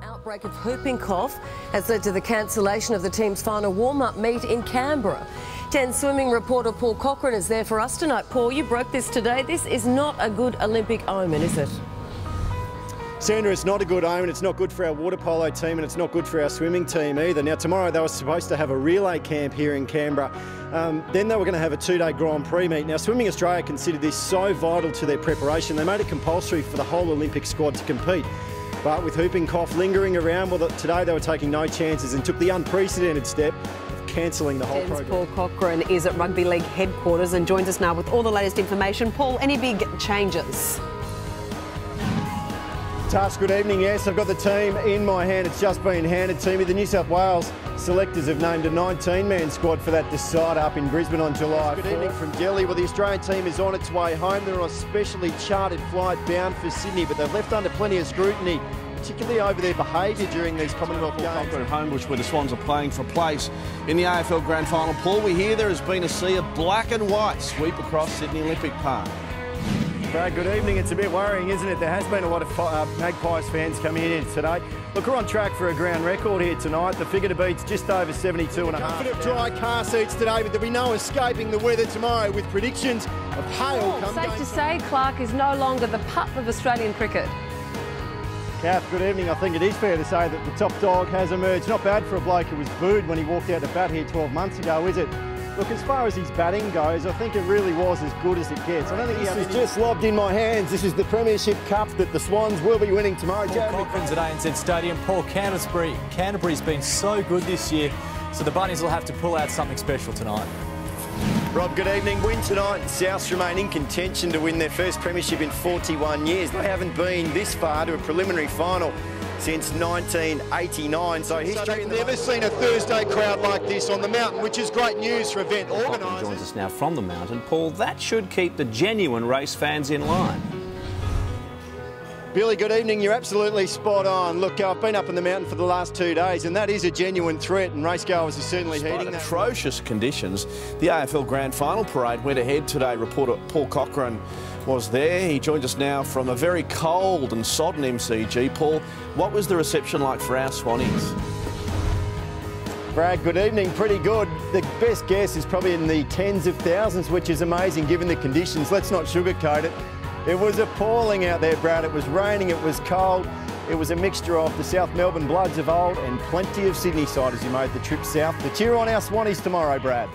Outbreak of whooping cough has led to the cancellation of the team's final warm-up meet in Canberra. 10 swimming reporter Paul Cochrane is there for us tonight. Paul, you broke this today. This is not a good Olympic omen, is it? Sandra, it's not a good omen. It's not good for our water polo team and it's not good for our swimming team either. Now, tomorrow they were supposed to have a relay camp here in Canberra. Then they were going to have a two-day Grand Prix meet. Now, Swimming Australia considered this so vital to their preparation, they made it compulsory for the whole Olympic squad to compete. But with whooping cough lingering around, well, today they were taking no chances and took the unprecedented step of cancelling the whole program. Paul Cochrane is at Rugby League headquarters and joins us now with all the latest information. Paul, any big changes? Tash, good evening. Yes, I've got the team in my hand. It's just been handed to me. The New South Wales selectors have named a 19-man squad for that decider up in Brisbane on July 4th. Good evening from Delhi. Well, the Australian team is on its way home. They're on a specially chartered flight bound for Sydney, but they've left under plenty of scrutiny, particularly over their behaviour during these Commonwealth Games. At Homebush, where the Swans are playing for a place in the AFL Grand Final. Paul, we hear there has been a sea of black and white sweep across Sydney Olympic Park. Brad, good evening. It's a bit worrying, isn't it? There has been a lot of Magpies fans coming in today. Look, we're on track for a ground record here tonight. The figure to beat's just over 72.5. Comfort of dry car seats today, but there'll be no escaping the weather tomorrow with predictions of hail. Safe to say, Clark is no longer the pup of Australian cricket. Kath, good evening. I think it is fair to say that the top dog has emerged. Not bad for a bloke who was booed when he walked out to bat here 12 months ago, is it? Look, as far as his batting goes, I think it really was as good as it gets. I don't think this is just lobbed in my hands. This is the Premiership Cup that the Swans will be winning tomorrow. Paul Cochrane's at ANZ Stadium. Paul, Canterbury's been so good this year, so the Bunnies will have to pull out something special tonight. Rob, good evening. Win tonight and Souths remain in contention to win their first premiership in 41 years. They haven't been this far to a preliminary final since 1989. So history. I've never seen a Thursday crowd like this on the mountain, which is great news for event organisers. Joins us now from the mountain. Paul, that should keep the genuine race fans in line. Billy, good evening. You're absolutely spot on. Look, I've been up in the mountain for the last 2 days and that is a genuine threat and racegoers are certainly heeding that. Atrocious conditions. The AFL Grand Final parade went ahead today. Reporter Paul Cochrane was there. He joins us now from a very cold and sodden MCG. Paul, what was the reception like for our Swannies? Brad, good evening. Pretty good. The best guess is probably in the tens of thousands, which is amazing given the conditions. Let's not sugarcoat it. It was appalling out there, Brad. It was raining, it was cold. It was a mixture of the South Melbourne Bloods of old and plenty of Sydney siders who made the trip south to cheer on our Swannies tomorrow, Brad.